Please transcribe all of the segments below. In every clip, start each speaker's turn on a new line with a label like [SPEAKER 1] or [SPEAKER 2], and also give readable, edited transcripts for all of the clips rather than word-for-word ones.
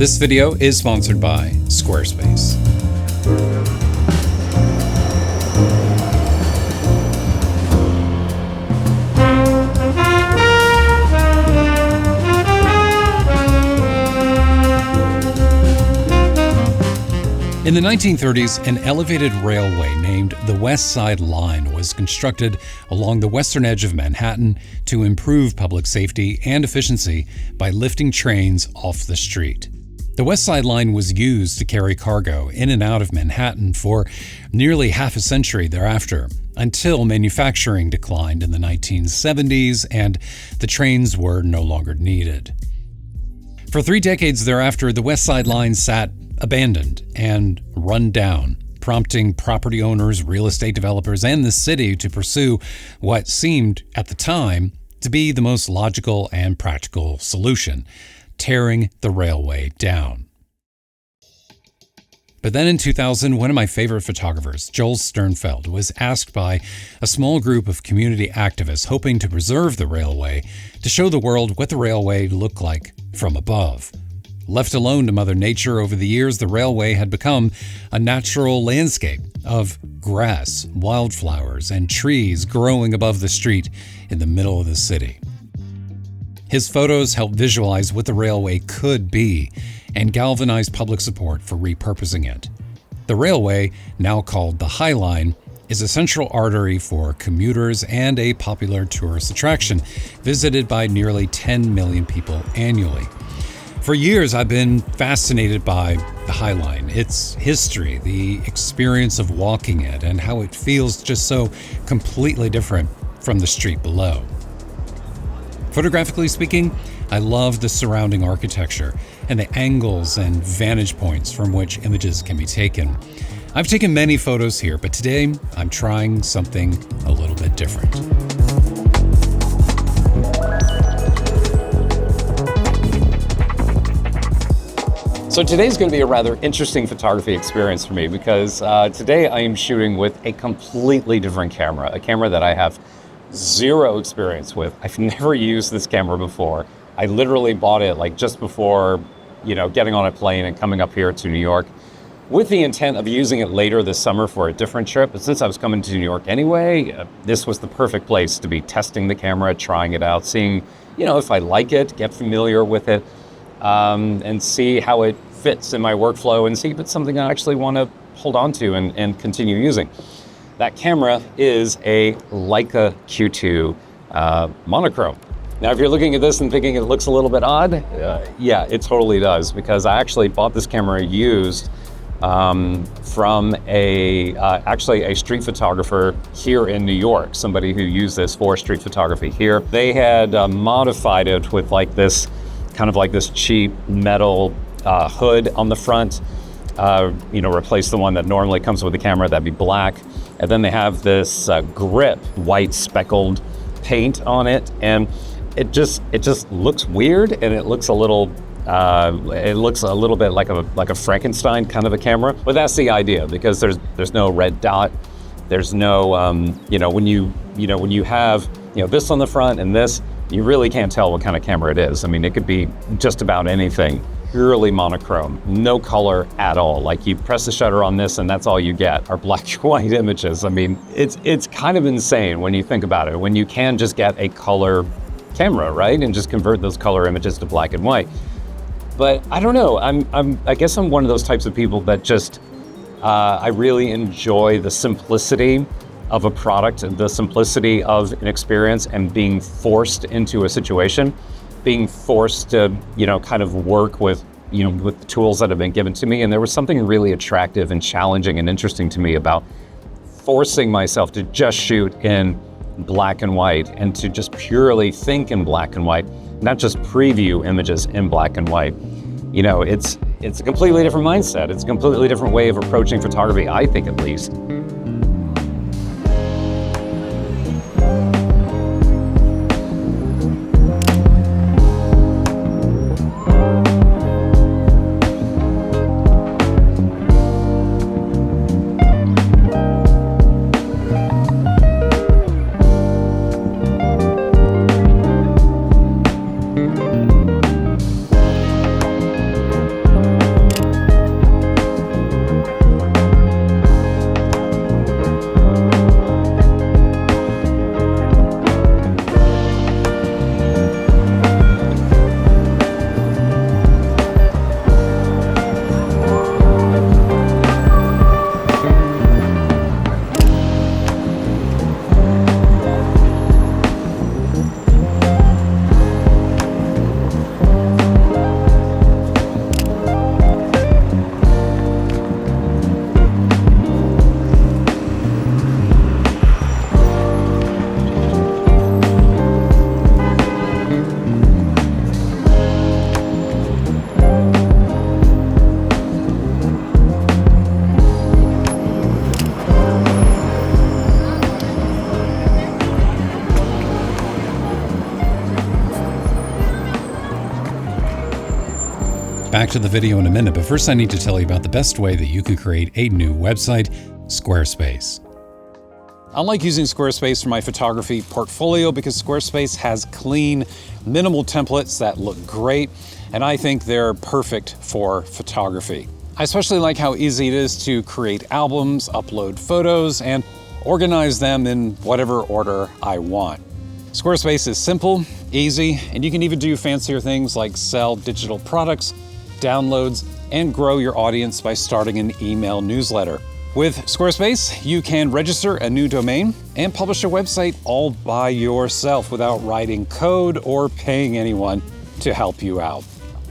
[SPEAKER 1] This video is sponsored by Squarespace. In the 1930s, an elevated railway named the West Side Line was constructed along the western edge of Manhattan to improve public safety and efficiency by lifting trains off the street. The West Side Line was used to carry cargo in and out of Manhattan for nearly half a century thereafter, until manufacturing declined in the 1970s and the trains were no longer needed. For 3 decades thereafter, the West Side Line sat abandoned and run down, prompting property owners, real estate developers, and the city to pursue what seemed, at the time, to be the most logical and practical solution: tearing the railway down. But then in 2000, one of my favorite photographers, Joel Sternfeld, was asked by a small group of community activists hoping to preserve the railway to show the world what the railway looked like from above. Left alone to Mother Nature over the years, the railway had become a natural landscape of grass, wildflowers, and trees growing above the street in the middle of the city. His photos helped visualize what the railway could be and galvanize public support for repurposing it. The railway, now called the High Line, is a central artery for commuters and a popular tourist attraction, visited by nearly 10 million people annually. For years, I've been fascinated by the High Line, its history, the experience of walking it, and how it feels just so completely different from the street below. Photographically speaking, I love the surrounding architecture and the angles and vantage points from which images can be taken. I've taken many photos here, but today I'm trying something a little bit different. So today's going to be a rather interesting photography experience for me because today I am shooting with a completely different camera, a camera that I have zero experience with. I've never used this camera before. I literally bought it like just before, getting on a plane and coming up here to New York with the intent of using it later this summer for a different trip. But since I was coming to New York anyway, this was the perfect place to be testing the camera, trying it out, seeing, if I like it, get familiar with it. And see how it fits in my workflow and see if it's something I actually want to hold on to and continue using. That camera is a Leica Q2 Monochrom. Now, if you're looking at this and thinking it looks a little bit odd, yeah, it totally does, because I actually bought this camera used from actually a street photographer here in New York, somebody who used this for street photography here. They had modified it with this cheap metal hood on the front, replace the one that normally comes with the camera, that'd be black. And then they have this grip, white speckled paint on it. And it just looks weird, and it looks a little bit like a Frankenstein kind of a camera. But that's the idea, because there's no red dot. There's no, when you have, this on the front and this, you really can't tell what kind of camera it is. I mean, it could be just about anything, purely monochrome, no color at all. Like, you press the shutter on this and that's all you get are black and white images. I mean, it's kind of insane when you think about it, when you can just get a color camera, right? And just convert those color images to black and white. But I don't know, I guess I'm one of those types of people that just, I really enjoy the simplicity of a product, the simplicity of an experience, and being forced into a situation, being forced to, kind of work with the tools that have been given to me. And there was something really attractive and challenging and interesting to me about forcing myself to just shoot in black and white and to just purely think in black and white, not just preview images in black and white. It's a completely different mindset. It's a completely different way of approaching photography, I think, at least.
[SPEAKER 2] back to the video in a minute, but first I need to tell you about the best way that you can create a new website, Squarespace. I like using Squarespace for my photography portfolio because Squarespace has clean, minimal templates that look great, and I think they're perfect for photography. I especially like how easy it is to create albums, upload photos, and organize them in whatever order I want. Squarespace is simple, easy, and you can even do fancier things like sell digital products, downloads, and grow your audience by starting an email newsletter. With Squarespace, you can register a new domain and publish a website all by yourself without writing code or paying anyone to help you out.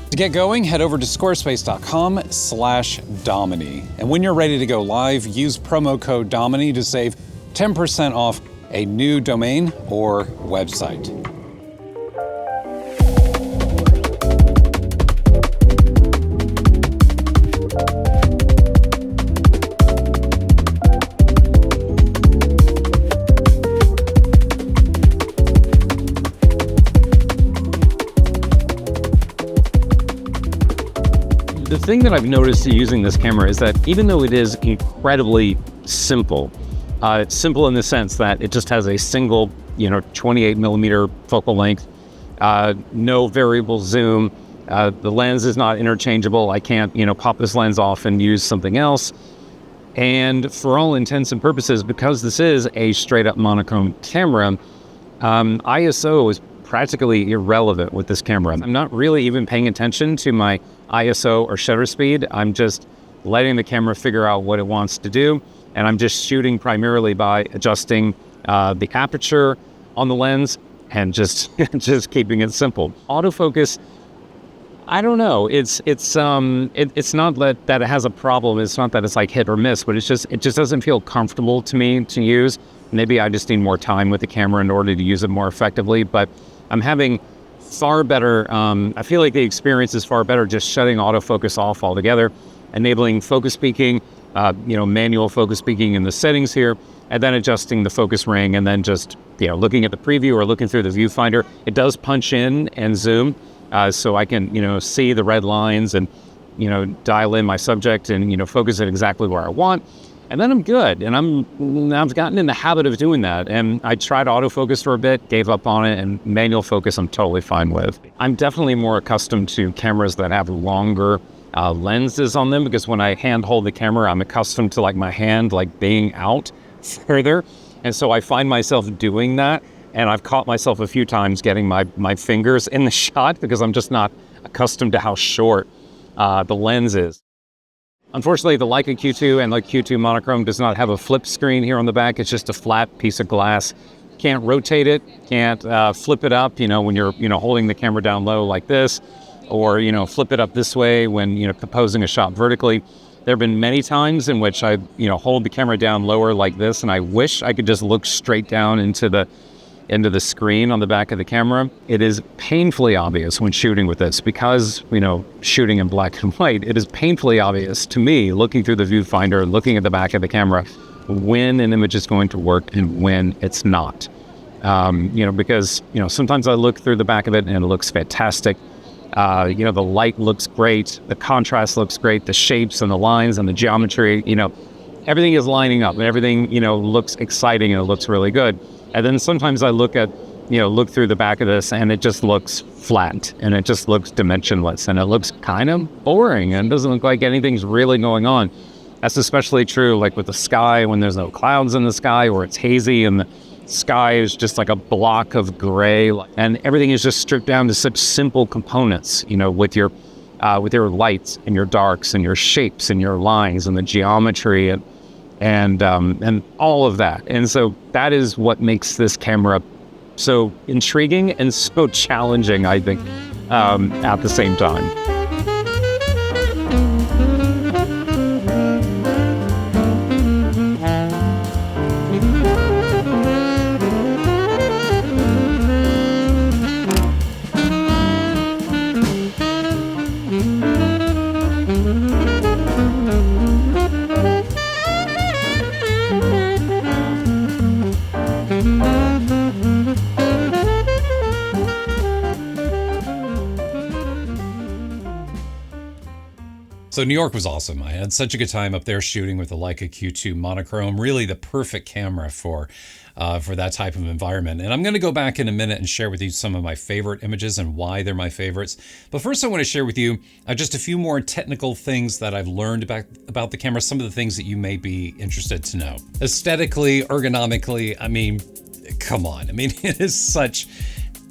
[SPEAKER 2] To get going, head over to squarespace.com/Dominey. And when you're ready to go live, use promo code Dominey to save 10% off a new domain or website.
[SPEAKER 1] The thing that I've noticed using this camera is that even though it is incredibly simple, it's simple in the sense that it just has a single, 28 millimeter focal length, no variable zoom. The lens is not interchangeable. I can't, pop this lens off and use something else. And for all intents and purposes, because this is a straight up monochrome camera, ISO is practically irrelevant with this camera. I'm not really even paying attention to my ISO or shutter speed. I'm just letting the camera figure out what it wants to do. And I'm just shooting primarily by adjusting the aperture on the lens and just keeping it simple. Autofocus, I don't know. It's not that it has a problem. It's not that it's like hit or miss, but it just doesn't feel comfortable to me to use. Maybe I just need more time with the camera in order to use it more effectively. But I'm having far better. I feel like the experience is far better just shutting autofocus off altogether, enabling focus peaking. Manual focus peaking in the settings here, and then adjusting the focus ring, and then just, looking at the preview or looking through the viewfinder. It does punch in and zoom, so I can, see the red lines and, dial in my subject and, focus it exactly where I want. And then I'm good, and I've gotten in the habit of doing that. And I tried autofocus for a bit, gave up on it, and manual focus I'm totally fine with. I'm definitely more accustomed to cameras that have longer lenses on them, because when I hand hold the camera, I'm accustomed to my hand being out further, and so I find myself doing that, and I've caught myself a few times getting my fingers in the shot because I'm just not accustomed to how short the lens is. Unfortunately, the Leica Q2 and the Q2 Monochrom does not have a flip screen here on the back. It's just a flat piece of glass. Can't rotate it, can't flip it up, when you're holding the camera down low like this, or flip it up this way when composing a shot vertically. There have been many times in which I hold the camera down lower like this, and I wish I could just look straight down into the screen on the back of the camera. It is painfully obvious when shooting with this, because shooting in black and white, it is painfully obvious to me, looking through the viewfinder, looking at the back of the camera, when an image is going to work and when it's not. Because sometimes I look through the back of it and it looks fantastic. The light looks great, the contrast looks great, the shapes and the lines and the geometry, everything is lining up and everything, looks exciting and it looks really good. And then sometimes I look through the back of this and it just looks flat and it just looks dimensionless and it looks kind of boring and it doesn't look like anything's really going on. That's especially true with the sky, when there's no clouds in the sky or it's hazy and the sky is just like a block of gray, and everything is just stripped down to such simple components, with your lights and your darks and your shapes and your lines and the geometry and all of that. And so that is what makes this camera so intriguing and so challenging, I think, at the same time.
[SPEAKER 2] So New York was awesome. I had such a good time up there shooting with the Leica Q2 Monochrom, really the perfect camera for that type of environment. And I'm going to go back in a minute and share with you some of my favorite images and why they're my favorites. But first I want to share with you just a few more technical things that I've learned about the camera, some of the things that you may be interested to know. Aesthetically, ergonomically, I mean, come on. I mean, it is such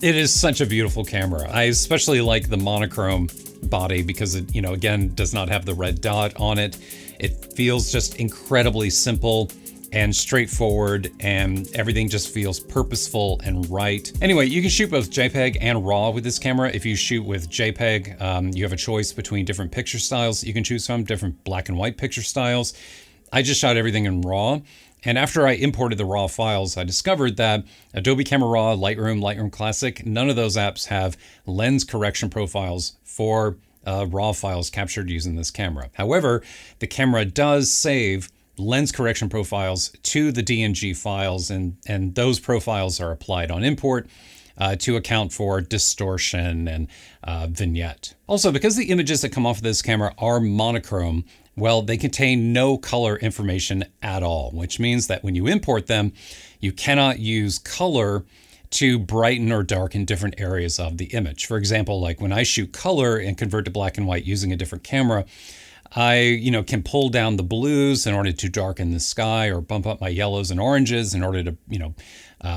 [SPEAKER 2] a beautiful camera. I especially like the monochrome body because it, again, does not have the red dot on it. It feels just incredibly simple and straightforward, and everything just feels purposeful and right. Anyway, you can shoot both JPEG and RAW with this camera. If you shoot with JPEG, you have a choice between different picture styles you can choose from, different black and white picture styles. I just shot everything in RAW. And after I imported the RAW files, I discovered that Adobe Camera Raw, Lightroom, Lightroom Classic, none of those apps have lens correction profiles for RAW files captured using this camera. However, the camera does save lens correction profiles to the DNG files, and those profiles are applied on import to account for distortion and vignette. Also, because the images that come off of this camera are monochrome, well, they contain no color information at all, which means that when you import them, you cannot use color to brighten or darken different areas of the image. For example, like when I shoot color and convert to black and white using a different camera, I, can pull down the blues in order to darken the sky, or bump up my yellows and oranges in order to,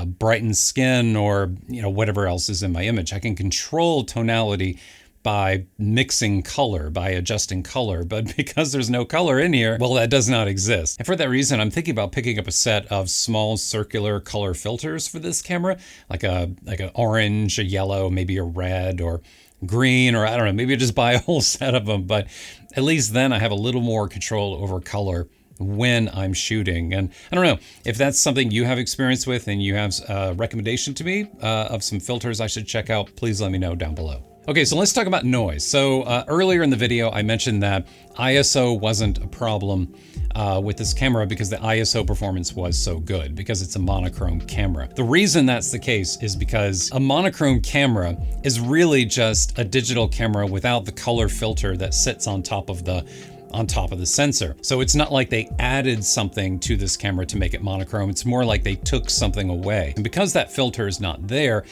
[SPEAKER 2] brighten skin, or, whatever else is in my image. I can control tonality by mixing color, by adjusting color, but because there's no color in here, well, that does not exist. And for that reason, I'm thinking about picking up a set of small circular color filters for this camera, like an orange, a yellow, maybe a red, or green, or I don't know, maybe I just buy a whole set of them, but at least then I have a little more control over color when I'm shooting. And I don't know if that's something you have experience with and you have a recommendation to me of some filters I should check out, please let me know down below. Okay, so let's talk about noise. So earlier in the video, I mentioned that ISO wasn't a problem with this camera because the ISO performance was so good, because it's a monochrome camera. The reason that's the case is because a monochrome camera is really just a digital camera without the color filter that sits on top of the sensor. So it's not like they added something to this camera to make it monochrome. It's more like they took something away. And because that filter is not there,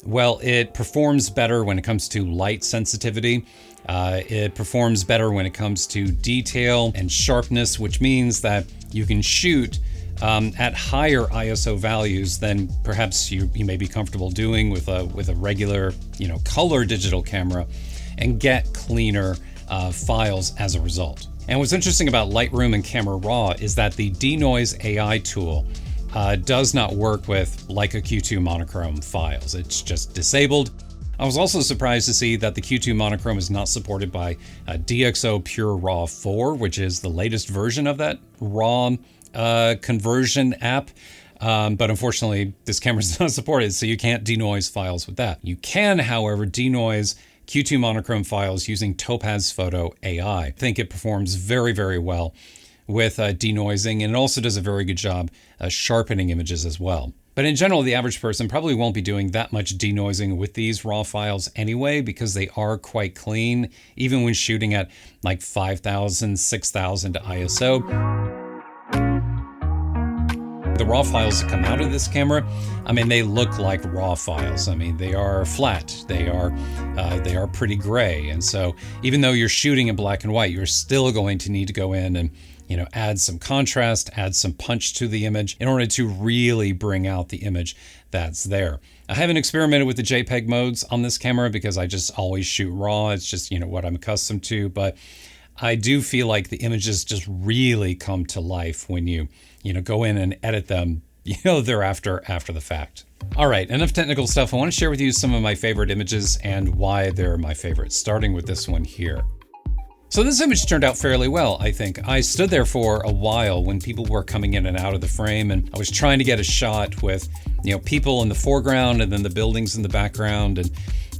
[SPEAKER 2] well, it performs better when it comes to light sensitivity. It performs better when it comes to detail and sharpness, which means that you can shoot at higher ISO values than perhaps you may be comfortable doing with a regular, color digital camera, and get cleaner files as a result. And what's interesting about Lightroom and Camera Raw is that the Denoise AI tool does not work with Leica Q2 Monochrome files. It's just disabled. I was also surprised to see that the Q2 Monochrome is not supported by DxO Pure Raw 4, which is the latest version of that RAW conversion app. But unfortunately, this camera is not supported, so you can't denoise files with that. You can, however, denoise Q2 Monochrome files using Topaz Photo AI. I think it performs very, very well with denoising, and it also does a very good job sharpening images as well. But in general, the average person probably won't be doing that much denoising with these RAW files anyway, because they are quite clean, even when shooting at like 5,000, 6,000 ISO. The RAW files that come out of this camera, I mean, they look like RAW files. I mean, they are flat, they are pretty gray. And so even though you're shooting in black and white, you're still going to need to go in and add some contrast, add some punch to the image in order to really bring out the image that's there. I haven't experimented with the JPEG modes on this camera because I just always shoot RAW. It's just, what I'm accustomed to, but I do feel like the images just really come to life when you go in and edit them, thereafter after the fact. All right, enough technical stuff. I want to share with you some of my favorite images and why they're my favorites, starting with this one here. So this image turned out fairly well, I think. I stood there for a while when people were coming in and out of the frame, and I was trying to get a shot with, people in the foreground and then the buildings in the background,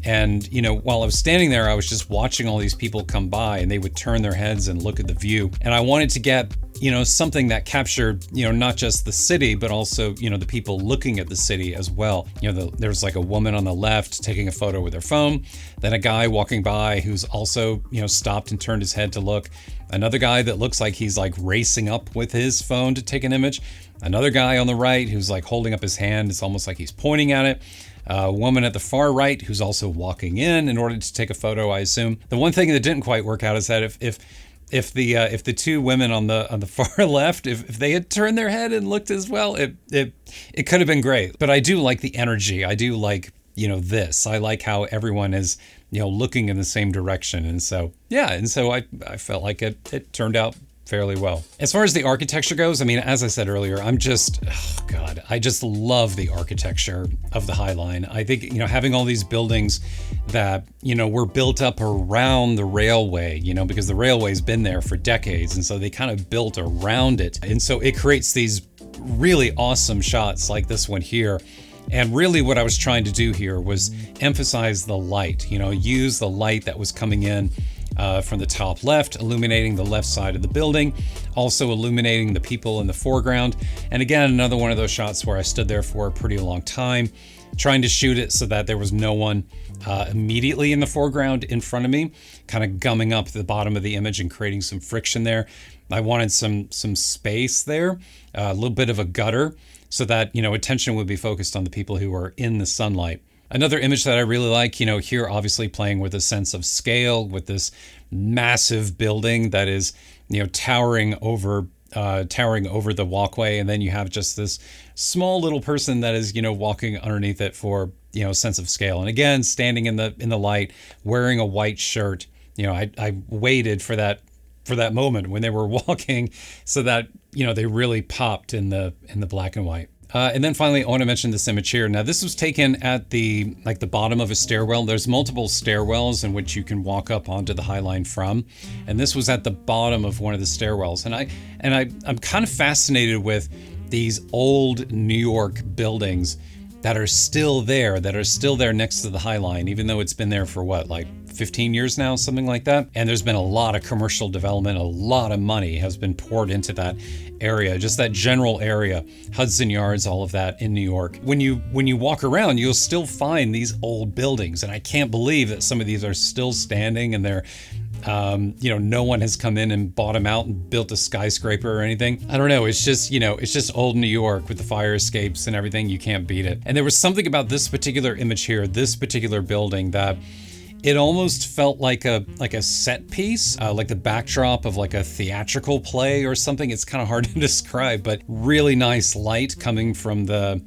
[SPEAKER 2] And, you know, while I was standing there, I was just watching all these people come by, and they would turn their heads and look at the view. And I wanted to get, you know, something that captured, you know, not just the city, but also, you know, the people looking at the city as well. You know, there's like a woman on the left taking a photo with her phone, then a guy walking by who's also, you know, stopped and turned his head to look. Another guy that looks like he's like racing up with his phone to take an image. Another guy on the right who's like holding up his hand. It's almost like he's pointing at it. A woman at the far right who's also walking in order to take a photo, I assume. The one thing that didn't quite work out is that if the two women on the far left, if they had turned their head and looked as well, it could have been great. But I do like the energy. I do like, you know, this. I like how everyone is, you know, looking in the same direction. And so, yeah, and so I felt like it turned out fairly well. As far as the architecture goes, I mean, as I said earlier, I'm just, oh God, I just love the architecture of the High Line. I think, you know, having all these buildings that, you know, were built up around the railway, you know, because the railway's been there for decades. And so they kind of built around it. And so it creates these really awesome shots like this one here. And really what I was trying to do here was emphasize the light, you know, use the light that was coming in from the top left, illuminating the left side of the building, also illuminating the people in the foreground. And again, another one of those shots where I stood there for a pretty long time, trying to shoot it so that there was no one immediately in the foreground in front of me, kind of gumming up the bottom of the image and creating some friction there. I wanted some space there, a little bit of a gutter, so that, you know, attention would be focused on the people who are in the sunlight. Another image that I really like, you know, here obviously playing with a sense of scale with this massive building that is, you know, towering over the walkway. And then you have just this small little person that is, you know, walking underneath it for, you know, a sense of scale. And again, standing in the light, wearing a white shirt. You know, I waited for that moment when they were walking so that, you know, they really popped in the black and white. And then finally, I want to mention this image here. Now, this was taken at the bottom of a stairwell. There's multiple stairwells in which you can walk up onto the High Line from. And this was at the bottom of one of the stairwells. And I'm kind of fascinated with these old New York buildings that are still there next to the High Line, even though it's been there for what, like 15 years now, something like that. And there's been a lot of commercial development, a lot of money has been poured into that area, just that general area, Hudson Yards, all of that in New York. When you walk around, you'll still find these old buildings. And I can't believe that some of these are still standing and they're, you know, no one has come in and bought them out and built a skyscraper or anything. I don't know. It's just, you know, it's just old New York with the fire escapes and everything. You can't beat it. And there was something about this particular image here, this particular building, that it almost felt like a set piece, like the backdrop of like a theatrical play or something. It's kind of hard to describe, but really nice light coming from the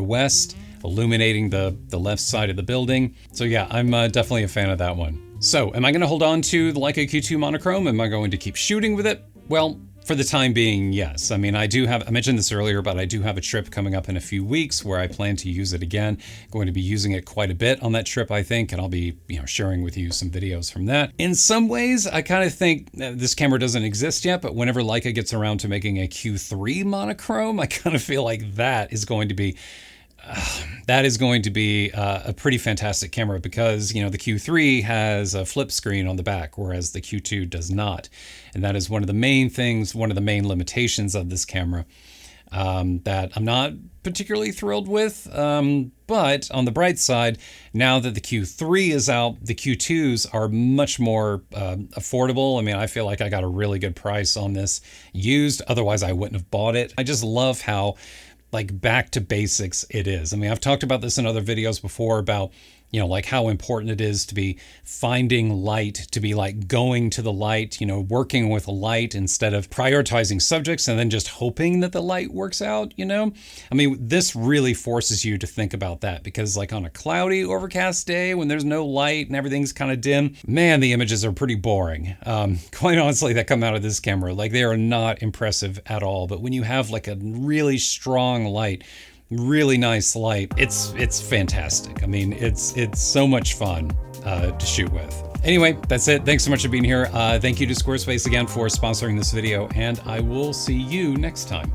[SPEAKER 2] west, illuminating the left side of the building. So yeah, I'm definitely a fan of that one. So am I going to hold on to the Leica Q2 Monochrom? Am I going to keep shooting with it? Well, for the time being, yes. I mean, I mentioned this earlier, but I do have a trip coming up in a few weeks where I plan to use it again. Going to be using it quite a bit on that trip, I think, and I'll be, you know, sharing with you some videos from that. In some ways, I kind of think this camera doesn't exist yet, but whenever Leica gets around to making a Q3 monochrome, I kind of feel like that is going to be a pretty fantastic camera, because, you know, the Q3 has a flip screen on the back, whereas the Q2 does not. And that is one of the main things, one of the main limitations of this camera that I'm not particularly thrilled with. But on the bright side, now that the Q3 is out, the Q2s are much more affordable. I mean, I feel like I got a really good price on this used. Otherwise, I wouldn't have bought it. I just love how, like, back to basics it is. I mean, I've talked about this in other videos before about, you know, like how important it is to be finding light, to be like going to the light, you know, working with light instead of prioritizing subjects and then just hoping that the light works out, you know? I mean, this really forces you to think about that, because like on a cloudy, overcast day when there's no light and everything's kind of dim, man, the images are pretty boring. Quite honestly, that come out of this camera, like they are not impressive at all. But when you have like a really strong light, really nice light, it's fantastic. I mean, it's so much fun to shoot with. Anyway, that's it. Thanks so much for being here. Thank you to Squarespace again for sponsoring this video, and I will see you next time.